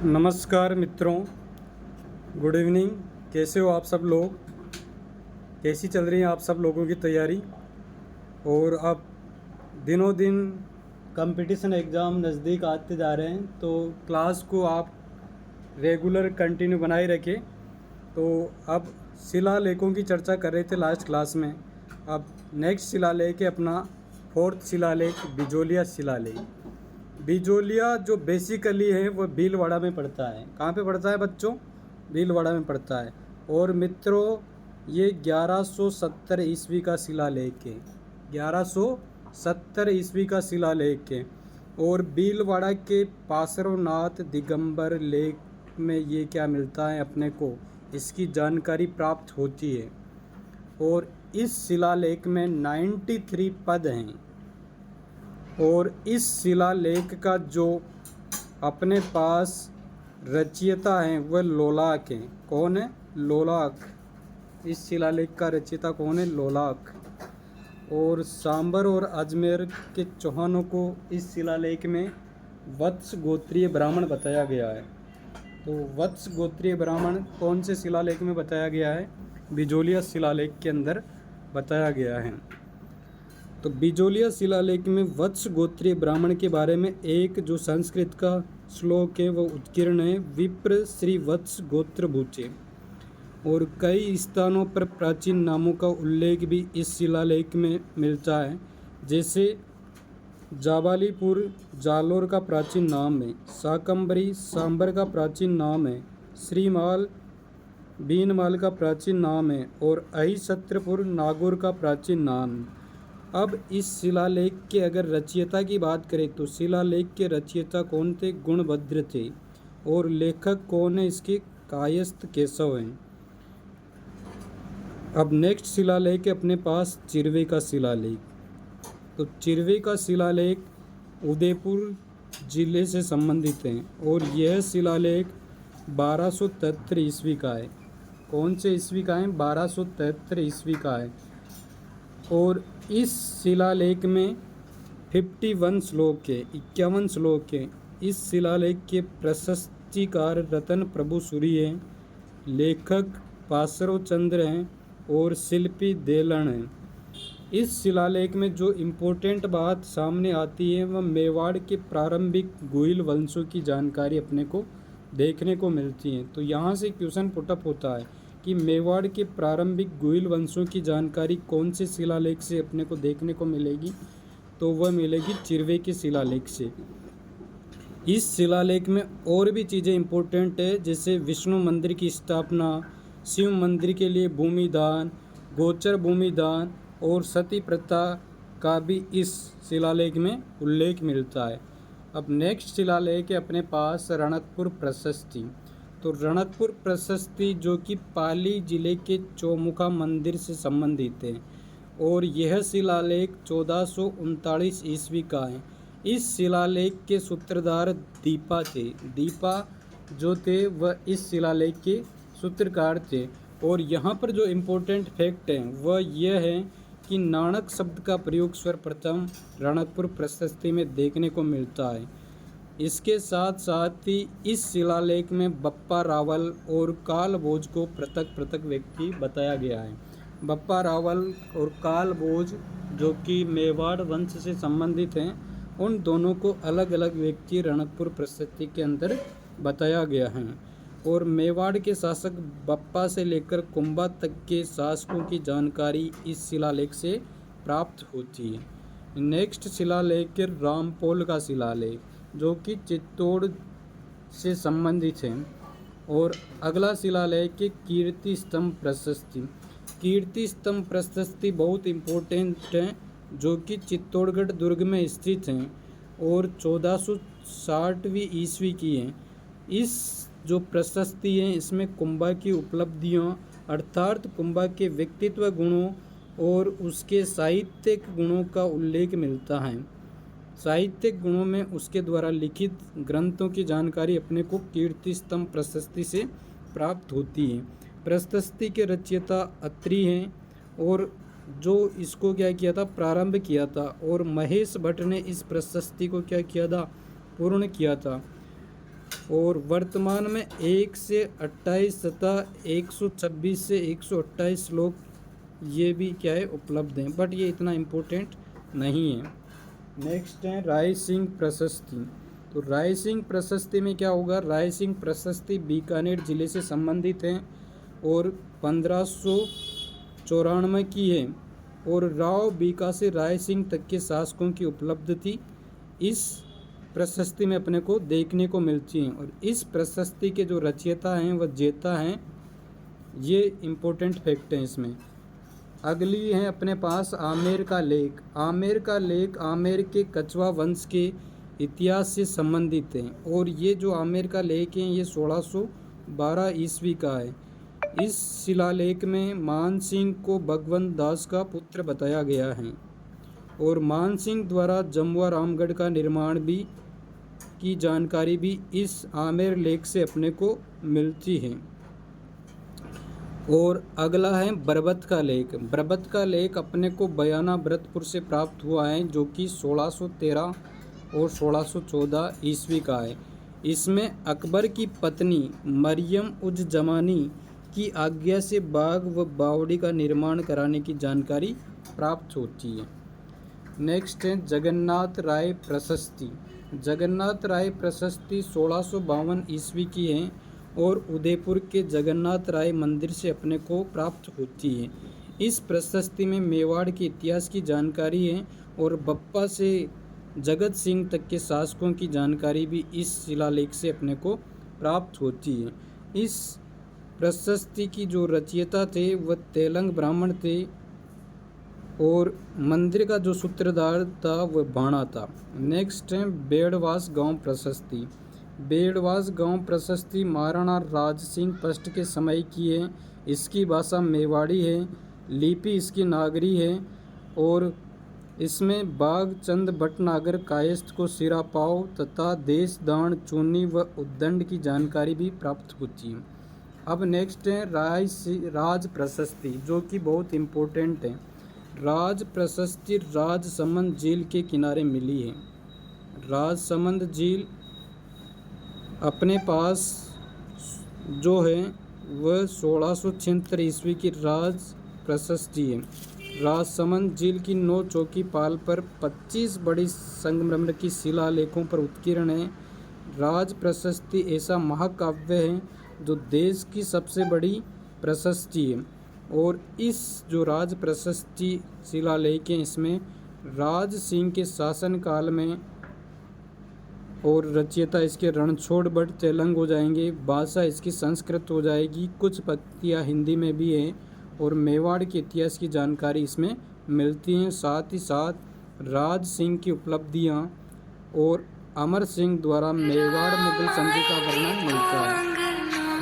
नमस्कार मित्रों, good evening. कैसे हो आप सब लोग? कैसी चल रही है आप सब लोगों की तैयारी? और अब दिनों दिन कंपटीशन एग्ज़ाम नज़दीक आते जा रहे हैं, तो क्लास को आप रेगुलर कंटिन्यू बनाए रखें। तो अब शिलालेखों की चर्चा कर रहे थे लास्ट क्लास में। अब नेक्स्ट शिलालेख है अपना फोर्थ शिलालेख, बिजोलिया शिलालेख। बिजोलिया जो बेसिकली है वो भीलवाड़ा में पड़ता है। कहाँ पे पड़ता है बच्चों? भीलवाड़ा में पड़ता है। और मित्रों, ये 1170 ईस्वी का शिलालेख है। 1170 ईस्वी का शिलालेख है। और भीलवाड़ा के पार्श्वनाथ दिगंबर लेख में ये क्या मिलता है अपने को, इसकी जानकारी प्राप्त होती है। और इस शिलालेख में 93 पद हैं। और इस शिलालेख का जो अपने पास रचयिता हैं वह लोलाक हैं। कौन है? लोलाक। इस शिलालेख का रचयिता कौन है? लोलाक। और सांबर और अजमेर के चौहानों को इस शिलालेख में वत्स गोत्रीय ब्राह्मण बताया गया है। तो वत्स गोत्रीय ब्राह्मण कौन से शिलालेख में बताया गया है? बिजोलिया शिलालेख के अंदर बताया गया है। तो बिजोलिया शिलालेख में वत्स गोत्रीय ब्राह्मण के बारे में एक जो संस्कृत का श्लोक है वो उत्कीर्ण है, विप्र श्री वत्स गोत्र भूचे। और कई स्थानों पर प्राचीन नामों का उल्लेख भी इस शिलालेख में मिलता है। जैसे जाबालीपुर जालोर का प्राचीन नाम है, शाकंभरी सांबर का प्राचीन नाम है, श्रीमाल बीनमाल का प्राचीन नाम है, और अहिछत्रपुर नागौर का प्राचीन नाम है। अब इस शिलालेख के अगर रचयिता की बात करें तो शिलालेख के रचयिता कौन थे? गुणभद्र थे। और लेखक कौन है इसके? कायस्थ केशव हैं। अब नेक्स्ट शिलालेख है अपने पास चिरवे का शिलालेख। तो चिरवे का शिलालेख उदयपुर जिले से संबंधित है। और यह शिलालेख 1273 ईस्वी का है। कौन से ईस्वी का है? 1273 ईस्वी का है। और इस शिलालेख में 51 श्लोक है, 51 श्लोक है। इस शिलालेख के प्रशस्तिकार रतन प्रभु सूरी हैं, लेखक पासरो चंद्र हैं और शिल्पी देलन हैं। इस शिलालेख में जो इम्पोर्टेंट बात सामने आती है वह मेवाड़ के प्रारंभिक गुहिल वंशों की जानकारी अपने को देखने को मिलती है। तो यहाँ से क्वेश्चन पुटअप होता है कि मेवाड़ के प्रारंभिक गुहिल वंशों की जानकारी कौन से शिलालेख से अपने को देखने को मिलेगी? तो वह मिलेगी चिरवे के शिलालेख से। इस शिलालेख में और भी चीज़ें इम्पोर्टेंट है, जैसे विष्णु मंदिर की स्थापना, शिव मंदिर के लिए भूमि दान, गोचर भूमि दान और सती प्रथा का भी इस शिलालेख में उल्लेख मिलता है। अब नेक्स्ट शिलालेख है अपने पास रणकपुर प्रशस्ति। तो रणकपुर प्रशस्ति जो कि पाली जिले के चौमुखा मंदिर से संबंधित है। और यह शिलालेख 1439 ईस्वी का है। इस शिलालेख के सूत्रधार दीपा थे। दीपा जो थे वह इस शिलालेख के सूत्रकार थे। और यहाँ पर जो इम्पोर्टेंट फैक्ट है वह यह है कि नाणक शब्द का प्रयोग सर्वप्रथम रणकपुर प्रशस्ति में देखने को मिलता है। इसके साथ साथ ही इस शिलालेख में बप्पा रावल और काल भोज को पृथक पृथक व्यक्ति बताया गया है। बप्पा रावल और काल भोज जो कि मेवाड़ वंश से संबंधित हैं, उन दोनों को अलग अलग व्यक्ति रणकपुर प्रशस्ति के अंदर बताया गया है। और मेवाड़ के शासक बप्पा से लेकर कुंभा तक के शासकों की जानकारी इस शिलालेख से प्राप्त होती है। नेक्स्ट शिलालेख है रामपोल का शिलालेख जो कि चित्तौड़ से संबंधित है। और अगला शिलालेख है कीर्ति स्तंभ प्रशस्ति। कीर्ति स्तंभ प्रशस्ति बहुत इम्पोर्टेंट है, जो कि चित्तौड़गढ़ दुर्ग में स्थित हैं और 1460वीं ईस्वी की है। इस जो प्रशस्ति है इसमें कुंभा की उपलब्धियों अर्थात कुंभा के व्यक्तित्व गुणों और उसके साहित्यिक गुणों का उल्लेख मिलता है। साहित्यिक गुणों में उसके द्वारा लिखित ग्रंथों की जानकारी अपने को कीर्ति स्तंभ प्रशस्ति से प्राप्त होती है। प्रशस्ति के रचयिता अत्रि हैं और जो इसको क्या किया था? प्रारंभ किया था। और महेश भट्ट ने इस प्रशस्ति को क्या किया था? पूर्ण किया था। और वर्तमान में 1 से 28 तथा 126 से 128 श्लोक ये भी क्या है उपलब्ध हैं, बट ये इतना इम्पोर्टेंट नहीं है। नेक्स्ट है राय सिंह प्रशस्ति। तो राय सिंह प्रशस्ति में क्या होगा, राय सिंह प्रशस्ति बीकानेर जिले से संबंधित है और 1594 की है और राव बीका से राय सिंह तक के शासकों की उपलब्ध थी। इस प्रशस्ति में अपने को देखने को मिलती हैं और इस प्रशस्ति के जो रचयिता हैं वह जेता हैं, ये इम्पोर्टेंट फैक्ट हैं इसमें। अगली है अपने पास आमेर का लेख। आमेर का लेख आमेर के कछवा वंश के इतिहास से संबंधित है और ये जो आमेर का लेख है ये 1612 ईस्वी का है। इस शिलालेख में मान सिंह को भगवंत दास का पुत्र बताया गया है और मान सिंह द्वारा जमुआ रामगढ़ का निर्माण भी की जानकारी भी इस आमेर लेख से अपने को मिलती है। और अगला है बरबत का लेख। बरबत का लेख अपने को बयाना भरतपुर से प्राप्त हुआ है जो कि 1613 और 1614 ईस्वी का है। इसमें अकबर की पत्नी मरियम उज जमानी की आज्ञा से बाग व बावड़ी का निर्माण कराने की जानकारी प्राप्त होती है। नेक्स्ट है जगन्नाथ राय प्रशस्ति। जगन्नाथ राय प्रशस्ति 1652 ईस्वी की है और उदयपुर के जगन्नाथ राय मंदिर से अपने को प्राप्त होती है। इस प्रशस्ति में मेवाड़ के इतिहास की जानकारी है और बप्पा से जगत सिंह तक के शासकों की जानकारी भी इस शिलालेख से अपने को प्राप्त होती है। इस प्रशस्ति की जो रचयिता थे वह तेलंग ब्राह्मण थे और मंदिर का जो सूत्रधार था वह बाणा था। नेक्स्ट है बेड़वास गांव प्रशस्ति। बेड़वास गांव प्रशस्ति महाराणा राज सिंह फर्स्ट के समय की है। इसकी भाषा मेवाड़ी है, लिपि इसकी नागरी है और इसमें बाघ चंद भटनागर कायस्थ को सिरापाव तथा देश दान चूनी व उद्दंड की जानकारी भी प्राप्त होती है। अब नेक्स्ट है राज प्रशस्ति जो कि बहुत इम्पोर्टेंट है। राज प्रशस्ति राजसमंद झील के किनारे मिली है। राजसमंद झील अपने पास जो है वह 1676 ईस्वी की राज प्रशस्ति है। राजसमंद झील की 9 चौकी पाल पर 25 बड़ी संगमरमर की शिलालेखों पर उत्कीर्ण है। राज प्रशस्ति ऐसा महाकाव्य है जो देश की सबसे बड़ी प्रशस्ति है और इस जो राज प्रशस्ति शिलालेख है इसमें राज सिंह के शासनकाल में और रचयिता इसके रणछोड़ भट्ट तेलंग हो जाएंगे, भाषा इसकी संस्कृत हो जाएगी, कुछ पंक्तियाँ हिंदी में भी हैं और मेवाड़ के इतिहास की जानकारी इसमें मिलती हैं। साथ ही साथ राज सिंह की उपलब्धियाँ और अमर सिंह द्वारा मेवाड़ मुगल संधि का वर्णन मिलता है।